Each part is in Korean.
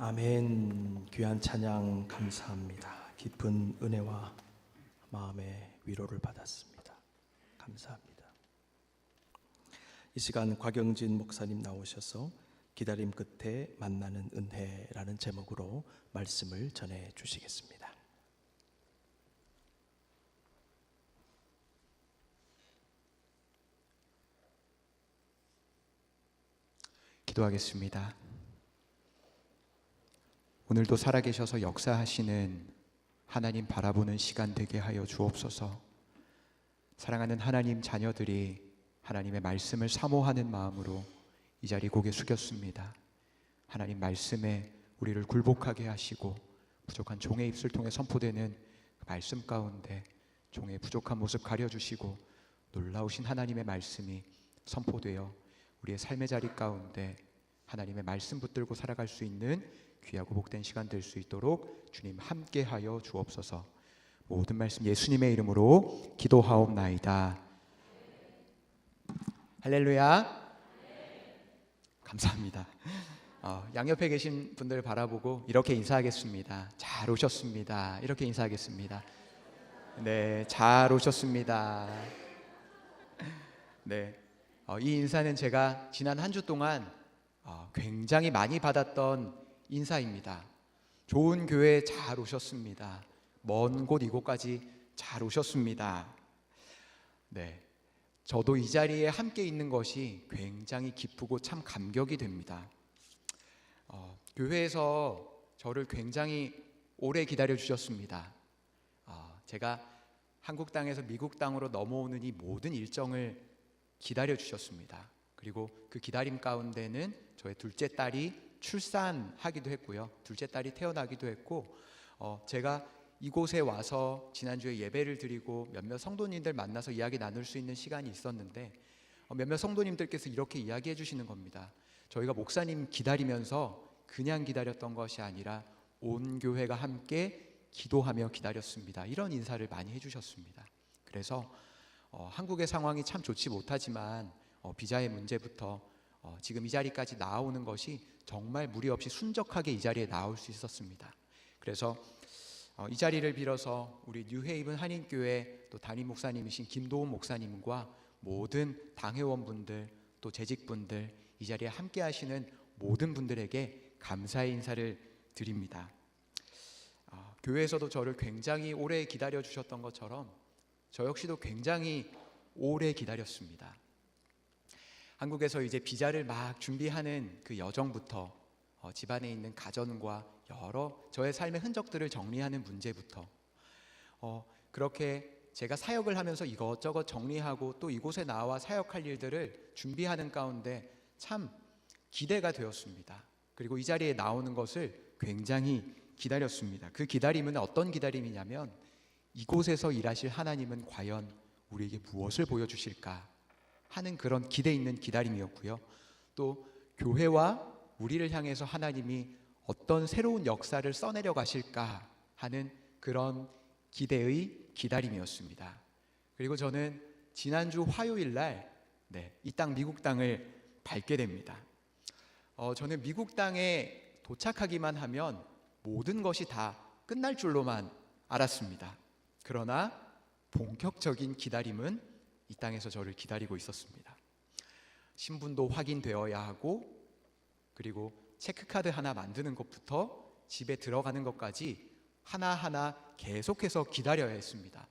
아멘. 귀한 찬양 감사합니다. 깊은 은혜와 마음의 위로를 받았습니다. 감사합니다. 이 시간 곽영진 목사님 나오셔서 기다림 끝에 만나는 은혜라는 제목으로 말씀을 전해 주시겠습니다. 기도하겠습니다. 오늘도 살아계셔서 역사하시는 하나님 바라보는 시간 되게 하여 주옵소서. 사랑하는 하나님 자녀들이 하나님의 말씀을 사모하는 마음으로 이 자리 고개 숙였습니다. 하나님 말씀에 우리를 굴복하게 하시고 부족한 종의 입술 통해 선포되는 그 말씀 가운데 종의 부족한 모습 가려주시고 놀라우신 하나님의 말씀이 선포되어 우리의 삶의 자리 가운데 하나님의 말씀 붙들고 살아갈 수 있는 귀하고 복된 시간 될 수 있도록 주님 함께하여 주옵소서. 모든 말씀 예수님의 이름으로 기도하옵나이다. 할렐루야. 감사합니다. 양옆에 계신 분들 바라보고 이렇게 인사하겠습니다. 잘 오셨습니다. 이렇게 인사하겠습니다. 네, 잘 오셨습니다. 네, 이 인사는 제가 지난 한 주 동안 굉장히 많이 받았던 인사입니다. 좋은 교회 잘 오셨습니다. 먼 곳 이곳까지 잘 오셨습니다. 네, 저도 이 자리에 함께 있는 것이 굉장히 기쁘고 참 감격이 됩니다. 교회에서 저를 굉장히 오래 기다려 주셨습니다. 제가 한국 땅에서 미국 땅으로 넘어오는 이 모든 일정을 기다려 주셨습니다. 그리고 그 기다림 가운데는 저의 둘째 딸이 출산하기도 했고요. 둘째 딸이 태어나기도 했고, 제가 이곳에 와서 지난주에 예배를 드리고 몇몇 성도님들 만나서 이야기 나눌 수 있는 시간이 있었는데, 몇몇 성도님들께서 이렇게 이야기해 주시는 겁니다. 저희가 목사님 기다리면서 그냥 기다렸던 것이 아니라 온 교회가 함께 기도하며 기다렸습니다. 이런 인사를 많이 해주셨습니다. 그래서 한국의 상황이 참 좋지 못하지만 비자의 문제부터 지금 이 자리까지 나오는 것이 정말 무리 없이 순적하게 이 자리에 나올 수 있었습니다. 그래서 이 자리를 빌어서 우리 뉴헤이븐 한인교회 또 담임 목사님이신 김도훈 목사님과 모든 당회원분들 또 재직분들 이 자리에 함께 하시는 모든 분들에게 감사의 인사를 드립니다. 교회에서도 저를 굉장히 오래 기다려 주셨던 것처럼 저 역시도 굉장히 오래 기다렸습니다. 한국에서 이제 비자를 막 준비하는 그 여정부터 집안에 있는 가전과 여러 저의 삶의 흔적들을 정리하는 문제부터 그렇게 제가 사역을 하면서 이것저것 정리하고 또 이곳에 나와 사역할 일들을 준비하는 가운데 참 기대가 되었습니다. 그리고 이 자리에 나오는 것을 굉장히 기다렸습니다. 그 기다림은 어떤 기다림이냐면 이곳에서 일하실 하나님은 과연 우리에게 무엇을 보여주실까 하는 그런 기대 있는 기다림이었고요. 또 교회와 우리를 향해서 하나님이 어떤 새로운 역사를 써내려 가실까 하는 그런 기대의 기다림이었습니다. 그리고 저는 지난주 화요일 날 이 땅 미국 땅을 밟게 됩니다. 저는 미국 땅에 도착하기만 하면 모든 것이 다 끝날 줄로만 알았습니다. 그러나 본격적인 기다림은 이 땅에서 저를 기다리고 있었습니다. 신분도 확인되어야 하고 그리고 체크카드 하나 만드는 것부터 집에 들어가는 것까지 하나하나 계속해서 기다려야 했습니다.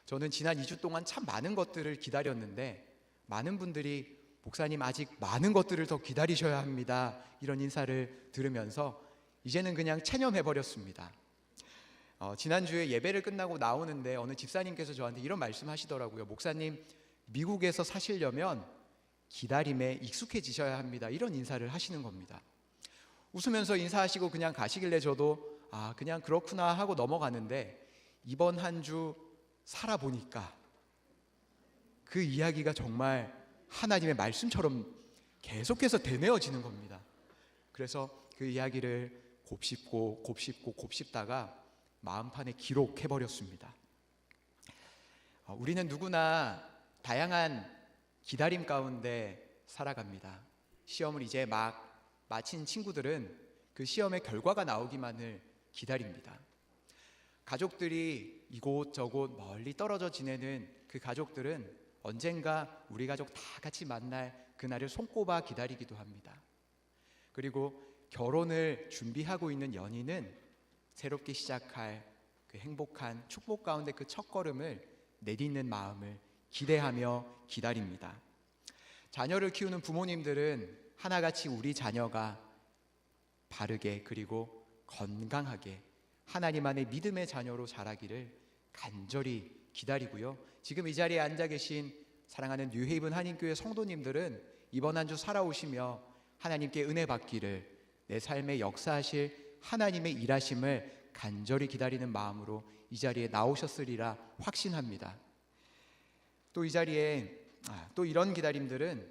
저는 지난 2주 동안 참 많은 것들을 기다렸는데 많은 분들이 목사님 아직 많은 것들을 더 기다리셔야 합니다. 이런 인사를 들으면서 이제는 그냥 체념해버렸습니다. 지난주에 예배를 끝나고 나오는데 어느 집사님께서 저한테 이런 말씀 하시더라고요. 목사님, 미국에서 사시려면 기다림에 익숙해지셔야 합니다. 이런 인사를 하시는 겁니다. 웃으면서 인사하시고 그냥 가시길래 저도 그냥 그렇구나 하고 넘어가는데 이번 한 주 살아보니까 그 이야기가 정말 하나님의 말씀처럼 계속해서 되뇌어지는 겁니다. 그래서 그 이야기를 곱씹다가 마음판에 기록해버렸습니다. 우리는 누구나 다양한 기다림 가운데 살아갑니다. 시험을 이제 막 마친 친구들은 그 시험의 결과가 나오기만을 기다립니다. 가족들이 이곳저곳 멀리 떨어져 지내는 그 가족들은 언젠가 우리 가족 다 같이 만날 그날을 손꼽아 기다리기도 합니다. 그리고 결혼을 준비하고 있는 연인은 새롭게 시작할 그 행복한 축복 가운데 그 첫걸음을 내딛는 마음을 기대하며 기다립니다. 자녀를 키우는 부모님들은 하나같이 우리 자녀가 바르게 그리고 건강하게 하나님 안의 믿음의 자녀로 자라기를 간절히 기다리고요. 지금 이 자리에 앉아 계신 사랑하는 뉴헤이븐 한인교회 성도님들은 이번 한 주 살아오시며 하나님께 은혜 받기를, 내 삶에 역사하실 하나님의 일하심을 간절히 기다리는 마음으로 이 자리에 나오셨으리라 확신합니다. 또 이 자리에 또 이런 기다림들은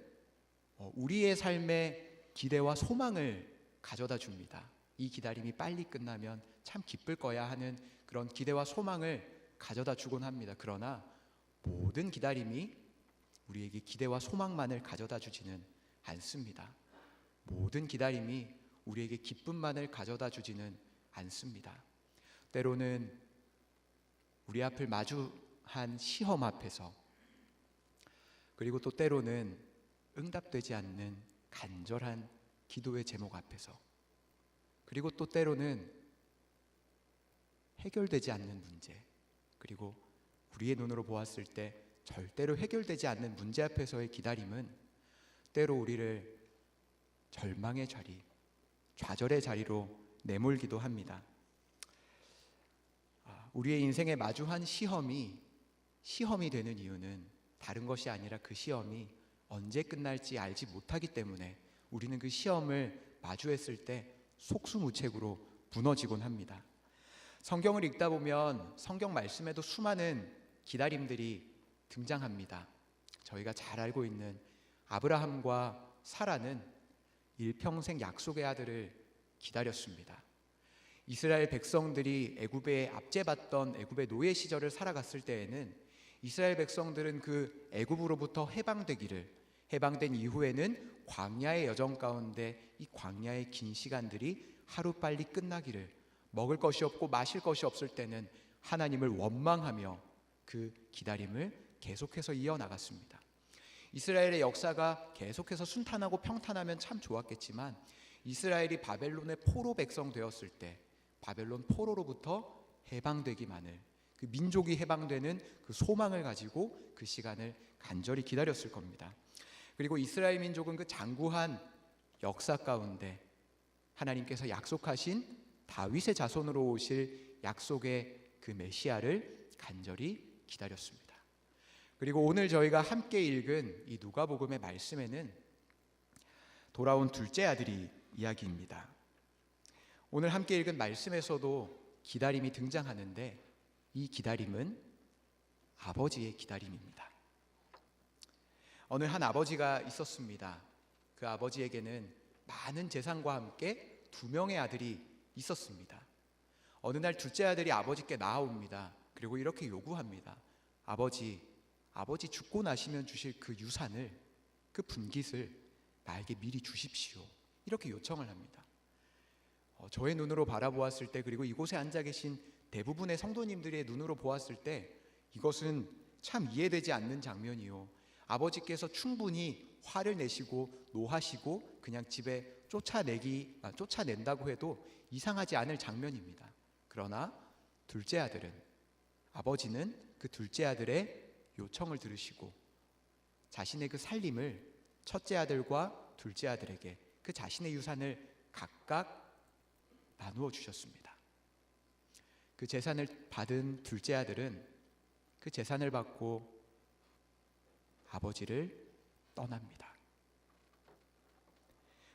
우리의 삶에 기대와 소망을 가져다 줍니다. 이 기다림이 빨리 끝나면 참 기쁠 거야 하는 그런 기대와 소망을 가져다 주곤 합니다. 그러나 모든 기다림이 우리에게 기대와 소망만을 가져다 주지는 않습니다. 모든 기다림이 우리에게 기쁨만을 가져다 주지는 않습니다. 때로는 우리 앞을 마주한 시험 앞에서, 그리고 또 때로는 응답되지 않는 간절한 기도의 제목 앞에서, 그리고 또 때로는 해결되지 않는 문제, 그리고 우리의 눈으로 보았을 때 절대로 해결되지 않는 문제 앞에서의 기다림은 때로 우리를 절망의 자리, 좌절의 자리로 내몰기도 합니다. 우리의 인생에 마주한 시험이 되는 이유는 다른 것이 아니라 그 시험이 언제 끝날지 알지 못하기 때문에 우리는 그 시험을 마주했을 때 속수무책으로 무너지곤 합니다. 성경을 읽다 보면 성경 말씀에도 수많은 기다림들이 등장합니다. 저희가 잘 알고 있는 아브라함과 사라는 일평생 약속의 아들을 기다렸습니다. 이스라엘 백성들이 애굽에 압제받던 애굽의 노예 시절을 살아갔을 때에는 이스라엘 백성들은 그 애굽으로부터 해방된 이후에는 광야의 여정 가운데 이 광야의 긴 시간들이 하루빨리 끝나기를, 먹을 것이 없고 마실 것이 없을 때는 하나님을 원망하며 그 기다림을 계속해서 이어나갔습니다. 이스라엘의 역사가 계속해서 순탄하고 평탄하면 참 좋았겠지만 이스라엘이 바벨론의 포로 백성 되었을 때 바벨론 포로로부터 해방되기만을, 그 민족이 해방되는 그 소망을 가지고 그 시간을 간절히 기다렸을 겁니다. 그리고 이스라엘 민족은 그 장구한 역사 가운데 하나님께서 약속하신 다윗의 자손으로 오실 약속의 그 메시아를 간절히 기다렸습니다. 그리고 오늘 저희가 함께 읽은 이 누가복음의 말씀에는 돌아온 둘째 아들이 이야기입니다. 오늘 함께 읽은 말씀에서도 기다림이 등장하는데 이 기다림은 아버지의 기다림입니다. 어느 한 아버지가 있었습니다. 그 아버지에게는 많은 재산과 함께 2명의 아들이 있었습니다. 어느 날 둘째 아들이 아버지께 나아옵니다. 그리고 이렇게 요구합니다. 아버지 죽고 나시면 주실 그 유산을, 그 분깃을 나에게 미리 주십시오. 이렇게 요청을 합니다. 저의 눈으로 바라보았을 때, 그리고 이곳에 앉아 계신 대부분의 성도님들의 눈으로 보았을 때 이것은 참 이해되지 않는 장면이요, 아버지께서 충분히 화를 내시고 노하시고 그냥 집에 쫓아낸다고 해도 이상하지 않을 장면입니다. 그러나 아버지는 그 둘째 아들의 요청을 들으시고 자신의 그 살림을 첫째 아들과 둘째 아들에게 그 자신의 유산을 각각 나누어 주셨습니다. 그 재산을 받은 둘째 아들은 그 재산을 받고 아버지를 떠납니다.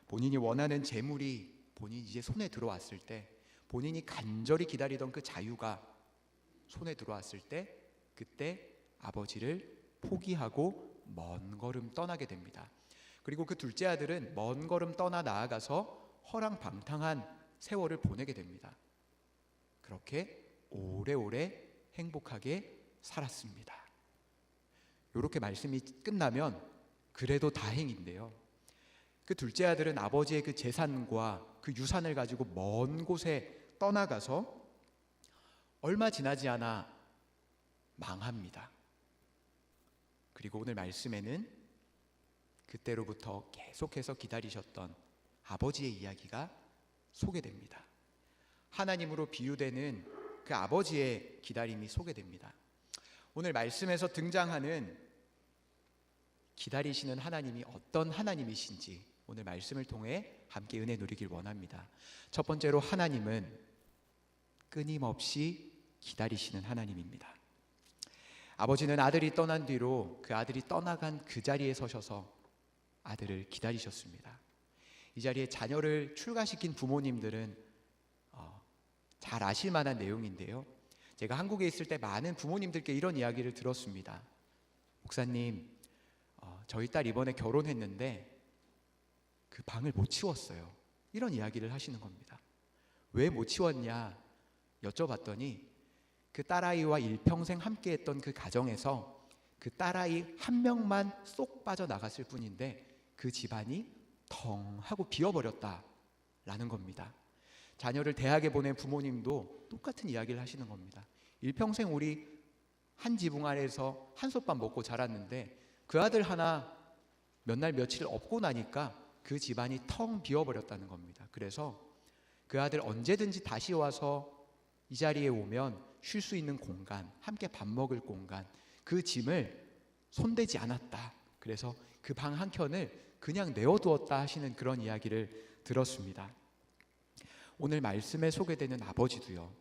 본인이 원하는 재물이 본인이 이제 손에 들어왔을 때, 본인이 간절히 기다리던 그 자유가 손에 들어왔을 때, 그때 아버지를 포기하고 먼 걸음 떠나게 됩니다. 그리고 그 둘째 아들은 먼 걸음 떠나 나아가서 허랑방탕한 세월을 보내게 됩니다. 그렇게 오래오래 행복하게 살았습니다. 이렇게 말씀이 끝나면 그래도 다행인데요, 그 그 둘째 아들은 아버지의 그 재산과 그 유산을 가지고 먼 곳에 떠나가서 얼마 지나지 않아 망합니다. 그리고 오늘 말씀에는 그때로부터 계속해서 기다리셨던 아버지의 이야기가 소개됩니다. 하나님으로 비유되는 그 아버지의 기다림이 소개됩니다. 오늘 말씀에서 등장하는 기다리시는 하나님이 어떤 하나님이신지 오늘 말씀을 통해 함께 은혜 누리길 원합니다. 첫 번째로 하나님은 끊임없이 기다리시는 하나님입니다. 아버지는 아들이 떠난 뒤로 그 아들이 떠나간 그 자리에 서셔서 아들을 기다리셨습니다. 이 자리에 자녀를 출가시킨 부모님들은 잘 아실 만한 내용인데요. 제가 한국에 있을 때 많은 부모님들께 이런 이야기를 들었습니다. 목사님, 저희 딸 이번에 결혼했는데 그 방을 못 치웠어요. 이런 이야기를 하시는 겁니다. 왜 못 치웠냐 여쭤봤더니 그 딸아이와 일평생 함께했던 그 가정에서 그 딸아이 한 명만 쏙 빠져나갔을 뿐인데 그 집안이 텅 하고 비어버렸다라는 겁니다. 자녀를 대학에 보낸 부모님도 똑같은 이야기를 하시는 겁니다. 일평생 우리 한 지붕 아래에서 한솥밥 먹고 자랐는데 그 아들 하나 몇 날 며칠 없고 나니까 그 집안이 텅 비어버렸다는 겁니다. 그래서 그 아들 언제든지 다시 와서 이 자리에 오면 쉴 수 있는 공간, 함께 밥 먹을 공간, 그 짐을 손대지 않았다. 그래서 그 방 한 켠을 그냥 내어두었다 하시는 그런 이야기를 들었습니다. 오늘 말씀에 소개되는 아버지도요,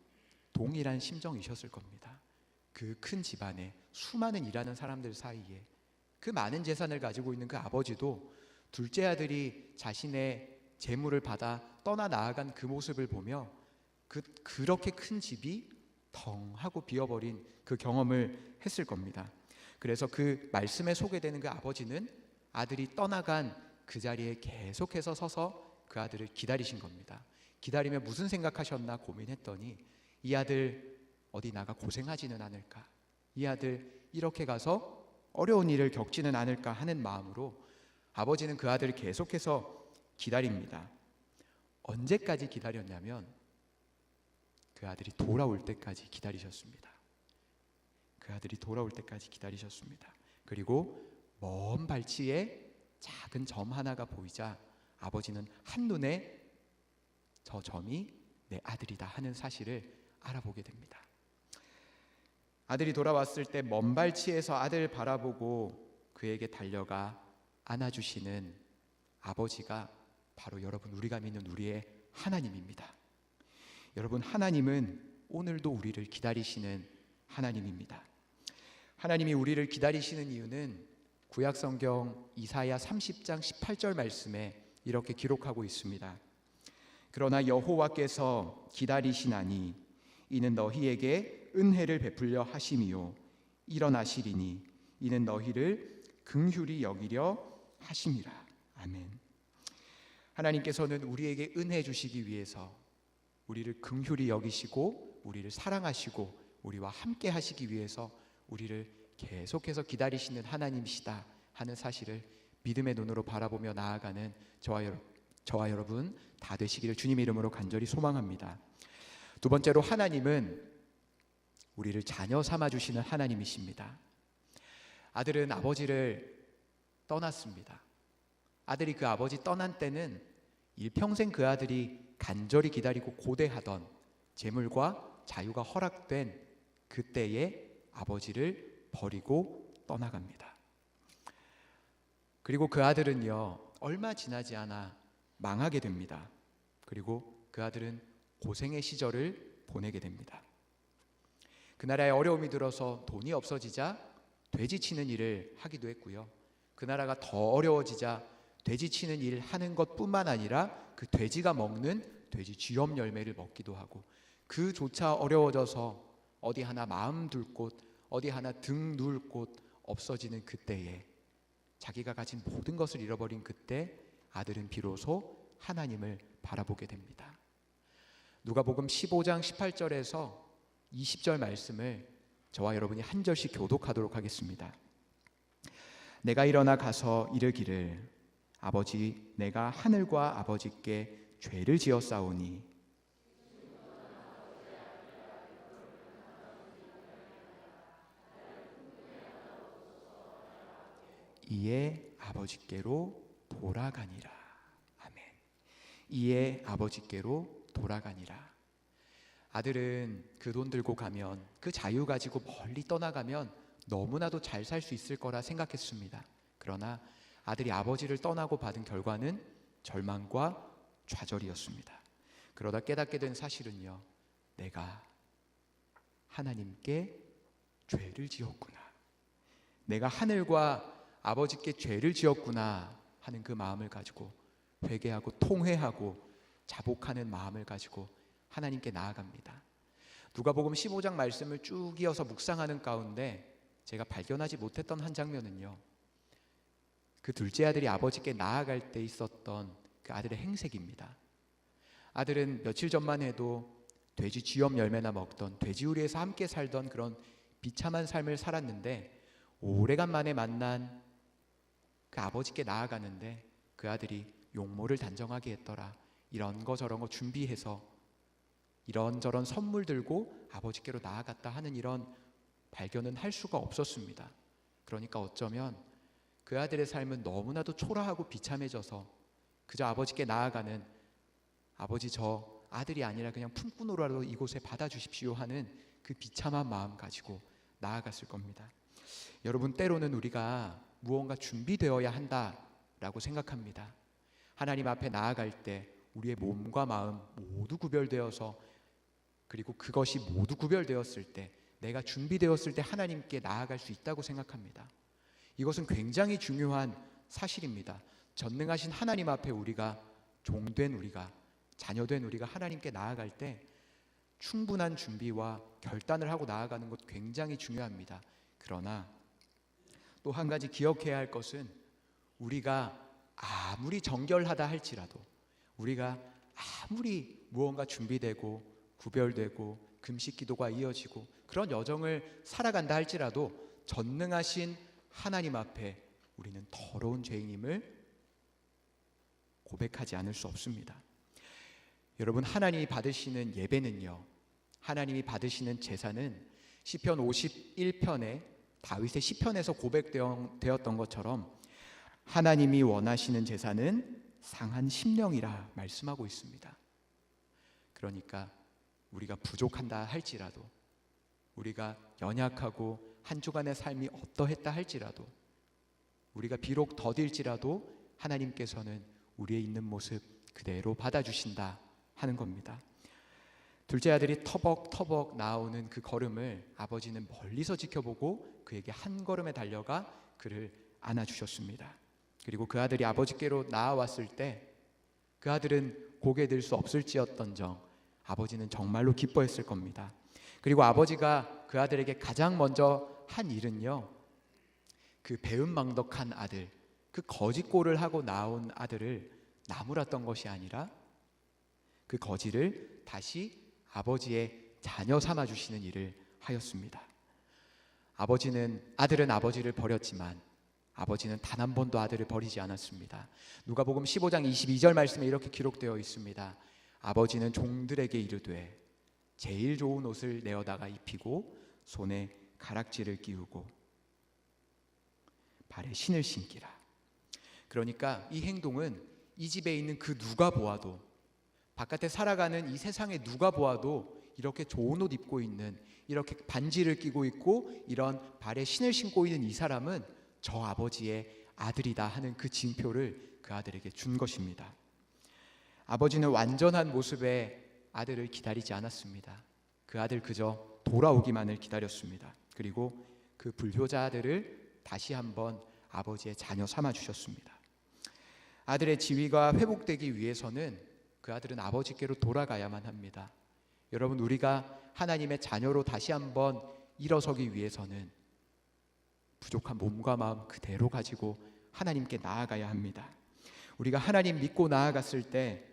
동일한 심정이셨을 겁니다. 그 큰 집안에 수많은 일하는 사람들 사이에 그 많은 재산을 가지고 있는 그 아버지도 둘째 아들이 자신의 재물을 받아 떠나 나아간 그 모습을 보며 그렇게 큰 집이 텅 하고 비어버린 그 경험을 했을 겁니다. 그래서 그 말씀에 소개되는 그 아버지는 아들이 떠나간 그 자리에 계속해서 서서 그 아들을 기다리신 겁니다. 기다리며 무슨 생각하셨나 고민했더니 이 아들 어디 나가 고생하지는 않을까, 이 아들 이렇게 가서 어려운 일을 겪지는 않을까 하는 마음으로 아버지는 그 아들을 계속해서 기다립니다. 언제까지 기다렸냐면 그 아들이 돌아올 때까지 기다리셨습니다. 그 아들이 돌아올 때까지 기다리셨습니다. 그리고 먼 발치에 작은 점 하나가 보이자 아버지는 한눈에 저 점이 내 아들이다 하는 사실을 알아보게 됩니다. 아들이 돌아왔을 때 먼 발치에서 아들 바라보고 그에게 달려가 안아주시는 아버지가 바로 여러분, 우리가 믿는 우리의 하나님입니다. 여러분, 하나님은 오늘도 우리를 기다리시는 하나님입니다. 하나님이 우리를 기다리시는 이유는 구약성경 이사야 30장 18절 말씀에 이렇게 기록하고 있습니다. 그러나 여호와께서 기다리시나니 이는 너희에게 은혜를 베풀려 하심이요 일어나시리니 이는 너희를 긍휼히 여기려 하심이라. 아멘. 하나님께서는 우리에게 은혜 주시기 위해서 우리를 긍휼히 여기시고 우리를 사랑하시고 우리와 함께 하시기 위해서 우리를 계속해서 기다리시는 하나님이시다 하는 사실을 믿음의 눈으로 바라보며 나아가는 저와 여러분 다 되시기를 주님의 이름으로 간절히 소망합니다. 두 번째로, 하나님은 우리를 자녀 삼아 주시는 하나님이십니다. 아들은 아버지를 떠났습니다. 아들이 그 아버지 떠난 때는 일평생 그 아들이 간절히 기다리고 고대하던 재물과 자유가 허락된 그때에 아버지를 버리고 떠나갑니다. 그리고 그 아들은요, 얼마 지나지 않아 망하게 됩니다. 그리고 그 아들은 고생의 시절을 보내게 됩니다. 그 나라에 어려움이 들어서 돈이 없어지자 돼지 치는 일을 하기도 했고요. 그 나라가 더 어려워지자 돼지 치는 일을 하는 것뿐만 아니라 그 돼지가 먹는 돼지 쥐염 열매를 먹기도 하고, 그조차 어려워져서 어디 하나 마음 둘 곳, 어디 하나 등 누울 곳 없어지는 그때에 자기가 가진 모든 것을 잃어버린 그때 아들은 비로소 하나님을 바라보게 됩니다. 누가복음 15장 18절에서 20절 말씀을 저와 여러분이 한 절씩 교독하도록 하겠습니다. 내가 일어나 가서 이르기를 아버지, 내가 하늘과 아버지께 죄를 지었사오니 이에 아버지께로 돌아가니라. 아멘. 이에 아버지께로 돌아가니라. 아들은 그 돈 들고 가면, 그 자유 가지고 멀리 떠나가면 너무나도 잘 살 수 있을 거라 생각했습니다. 그러나 아들이 아버지를 떠나고 받은 결과는 절망과 좌절이었습니다. 그러다 깨닫게 된 사실은요, 내가 하나님께 죄를 지었구나, 내가 하늘과 아버지께 죄를 지었구나 하는 그 마음을 가지고 회개하고 통회하고 자복하는 마음을 가지고 하나님께 나아갑니다. 누가복음 15장 말씀을 쭉 이어서 묵상하는 가운데 제가 발견하지 못했던 한 장면은요, 그 둘째 아들이 아버지께 나아갈 때 있었던 그 아들의 행색입니다. 아들은 며칠 전만 해도 돼지 쥐염 열매나 먹던 돼지우리에서 함께 살던 그런 비참한 삶을 살았는데, 오래간만에 만난 그 아버지께 나아가는데 그 아들이 용모를 단정하게 했더라, 이런 거 저런 거 준비해서 이런저런 선물 들고 아버지께로 나아갔다 하는 이런 발견은 할 수가 없었습니다. 그러니까 어쩌면 그 아들의 삶은 너무나도 초라하고 비참해져서 그저 아버지께 나아가는, 아버지 저 아들이 아니라 그냥 품꾼으로라도 이곳에 받아주십시오 하는 그 비참한 마음 가지고 나아갔을 겁니다. 여러분, 때로는 우리가 무언가 준비되어야 한다라고 생각합니다. 하나님 앞에 나아갈 때 우리의 몸과 마음 모두 구별되어서, 그리고 그것이 모두 구별되었을 때, 내가 준비되었을 때 하나님께 나아갈 수 있다고 생각합니다. 이것은 굉장히 중요한 사실입니다. 전능하신 하나님 앞에 우리가 종된 우리가, 자녀된 우리가 하나님께 나아갈 때 충분한 준비와 결단을 하고 나아가는 것 굉장히 중요합니다. 그러나 또 한 가지 기억해야 할 것은, 우리가 아무리 정결하다 할지라도, 우리가 아무리 무언가 준비되고 구별되고 금식 기도가 이어지고 그런 여정을 살아간다 할지라도 전능하신 하나님 앞에 우리는 더러운 죄인임을 고백하지 않을 수 없습니다. 여러분, 하나님이 받으시는 예배는요, 하나님이 받으시는 제사는 시편 51편에 다윗의 시편에서 고백되었던 것처럼 하나님이 원하시는 제사는 상한 심령이라 말씀하고 있습니다. 그러니까 우리가 부족한다 할지라도, 우리가 연약하고 한 주간의 삶이 어떠했다 할지라도, 우리가 비록 더딜지라도 하나님께서는 우리의 있는 모습 그대로 받아주신다 하는 겁니다. 둘째 아들이 터벅터벅 나오는 그 걸음을 아버지는 멀리서 지켜보고 그에게 한 걸음에 달려가 그를 안아주셨습니다. 그리고 그 아들이 아버지께로 나아왔을 때 그 아들은 고개 들 수 없을지언정 아버지는 정말로 기뻐했을 겁니다. 그리고 아버지가 그 아들에게 가장 먼저 한 일은요, 그 배은망덕한 아들, 그 거짓골을 하고 나온 아들을 나무랐던 것이 아니라 그 거지를 다시 아버지의 자녀 삼아주시는 일을 하였습니다. 아들은 아버지를 버렸지만 아버지는 단 한 번도 아들을 버리지 않았습니다. 누가복음 15장 22절 말씀에 이렇게 기록되어 있습니다. 아버지는 종들에게 이르되 제일 좋은 옷을 내어다가 입히고 손에 가락지를 끼우고 발에 신을 신기라. 그러니까 이 행동은 이 집에 있는 그 누가 보아도, 바깥에 살아가는 이 세상에 누가 보아도 이렇게 좋은 옷 입고 있는, 이렇게 반지를 끼고 있고 이런 발에 신을 신고 있는 이 사람은 저 아버지의 아들이다 하는 그 징표를 그 아들에게 준 것입니다. 아버지는 완전한 모습의 아들을 기다리지 않았습니다. 그 아들 그저 돌아오기만을 기다렸습니다. 그리고 그 불효자 아들을 다시 한번 아버지의 자녀 삼아 주셨습니다. 아들의 지위가 회복되기 위해서는 그 아들은 아버지께로 돌아가야만 합니다. 여러분, 우리가 하나님의 자녀로 다시 한번 일어서기 위해서는 부족한 몸과 마음 그대로 가지고 하나님께 나아가야 합니다. 우리가 하나님 믿고 나아갔을 때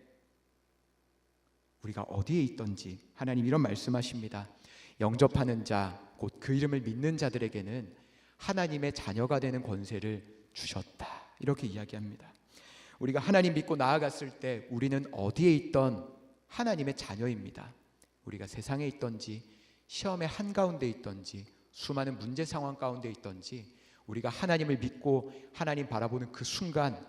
우리가 어디에 있든지 하나님 이런 말씀하십니다. 영접하는 자, 곧 그 이름을 믿는 자들에게는 하나님의 자녀가 되는 권세를 주셨다. 이렇게 이야기합니다. 우리가 하나님 믿고 나아갔을 때 우리는 어디에 있던 하나님의 자녀입니다. 우리가 세상에 있던지 시험의 한가운데 있던지 수많은 문제 상황 가운데 있던지 우리가 하나님을 믿고 하나님 바라보는 그 순간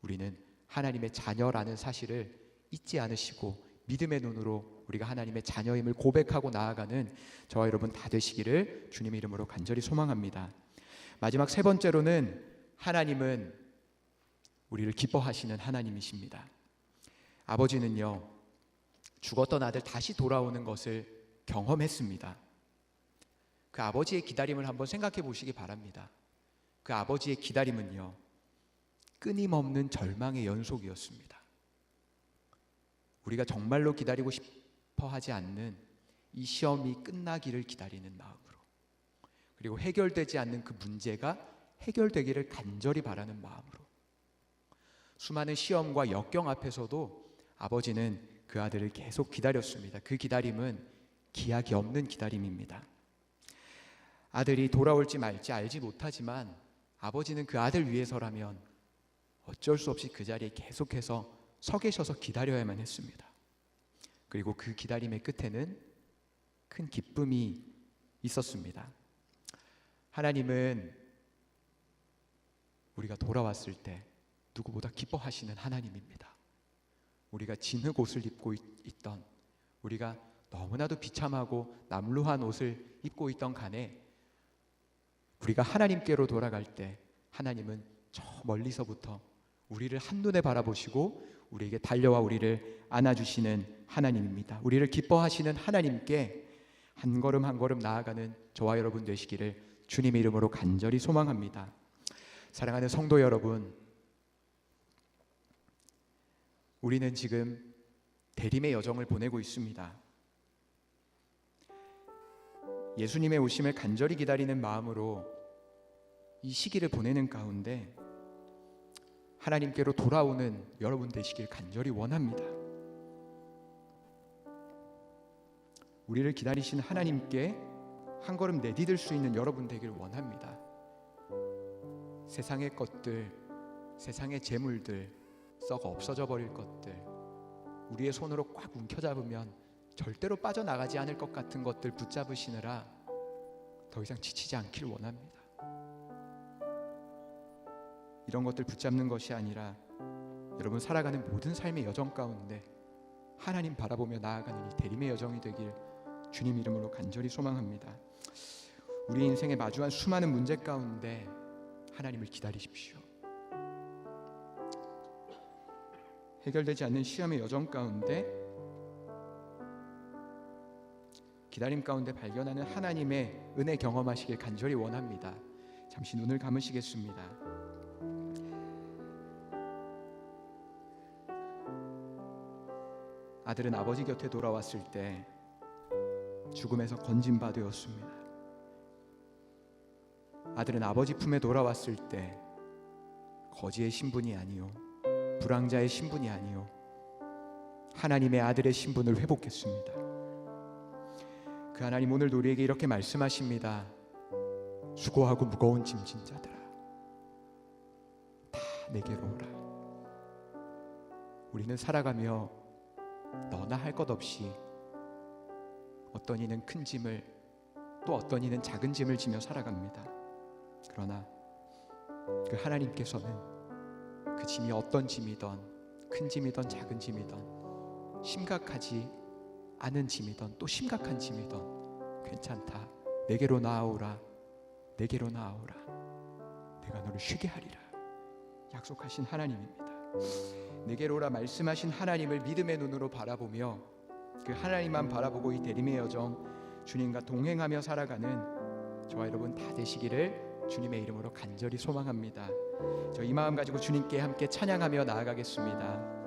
우리는 하나님의 자녀라는 사실을 잊지 않으시고 믿음의 눈으로 우리가 하나님의 자녀임을 고백하고 나아가는 저와 여러분 다 되시기를 주님의 이름으로 간절히 소망합니다. 마지막 세 번째로는 하나님은 우리를 기뻐하시는 하나님이십니다. 아버지는요, 죽었던 아들 다시 돌아오는 것을 경험했습니다. 그 아버지의 기다림을 한번 생각해 보시기 바랍니다. 그 아버지의 기다림은요, 끊임없는 절망의 연속이었습니다. 우리가 정말로 기다리고 싶어 하지 않는 이 시험이 끝나기를 기다리는 마음으로, 그리고 해결되지 않는 그 문제가 해결되기를 간절히 바라는 마음으로, 수많은 시험과 역경 앞에서도 아버지는 그 아들을 계속 기다렸습니다. 그 기다림은 기약이 없는 기다림입니다. 아들이 돌아올지 말지 알지 못하지만 아버지는 그 아들 위해서라면 어쩔 수 없이 그 자리에 계속해서 서 계셔서 기다려야만 했습니다. 그리고 그 기다림의 끝에는 큰 기쁨이 있었습니다. 하나님은 우리가 돌아왔을 때 누구보다 기뻐하시는 하나님입니다. 우리가 진흙 옷을 입고 있던, 우리가 너무나도 비참하고 남루한 옷을 입고 있던 간에 우리가 하나님께로 돌아갈 때 하나님은 저 멀리서부터 우리를 한눈에 바라보시고 우리에게 달려와 우리를 안아주시는 하나님입니다. 우리를 기뻐하시는 하나님께 한 걸음 한 걸음 나아가는 저와 여러분 되시기를 주님의 이름으로 간절히 소망합니다. 사랑하는 성도 여러분, 우리는 지금 대림의 여정을 보내고 있습니다. 예수님의 오심을 간절히 기다리는 마음으로 이 시기를 보내는 가운데 하나님께로 돌아오는 여러분 되시길 간절히 원합니다. 우리를 기다리신 하나님께 한 걸음 내디딜 수 있는 여러분 되길 원합니다. 세상의 것들, 세상의 재물들, 썩어 없어져 버릴 것들, 우리의 손으로 꽉 움켜잡으면 절대로 빠져나가지 않을 것 같은 것들 붙잡으시느라 더 이상 지치지 않길 원합니다. 이런 것들 붙잡는 것이 아니라 여러분 살아가는 모든 삶의 여정 가운데 하나님 바라보며 나아가는 이 대림의 여정이 되길 주님 이름으로 간절히 소망합니다. 우리 인생에 마주한 수많은 문제 가운데 하나님을 기다리십시오. 해결되지 않는 시험의 여정 가운데 기다림 가운데 발견하는 하나님의 은혜 경험하시길 간절히 원합니다. 잠시 눈을 감으시겠습니다. 아들은 아버지 곁에 돌아왔을 때 죽음에서 건진 바 되었습니다. 아들은 아버지 품에 돌아왔을 때 거지의 신분이 아니요 불황자의 신분이 아니요 하나님의 아들의 신분을 회복했습니다. 그 하나님 오늘도 우리에게 이렇게 말씀하십니다. 수고하고 무거운 짐진 자들아 다 내게로 오라. 우리는 살아가며 너나 할 것 없이 어떤 이는 큰 짐을 또 어떤 이는 작은 짐을 지며 살아갑니다. 그러나 그 하나님께서는 그 짐이 어떤 짐이든 큰 짐이든 작은 짐이든 심각하지 않은 짐이든 또 심각한 짐이든 괜찮다. 내게로 나아오라. 내게로 나아오라. 내가 너를 쉬게 하리라. 약속하신 하나님입니다. 내게로 오라 말씀하신 하나님을 믿음의 눈으로 바라보며 그 하나님만 바라보고 이 대림의 여정 주님과 동행하며 살아가는 저와 여러분 다 되시기를 주님의 이름으로 간절히 소망합니다. 저 이 마음 가지고 주님께 함께 찬양하며 나아가겠습니다.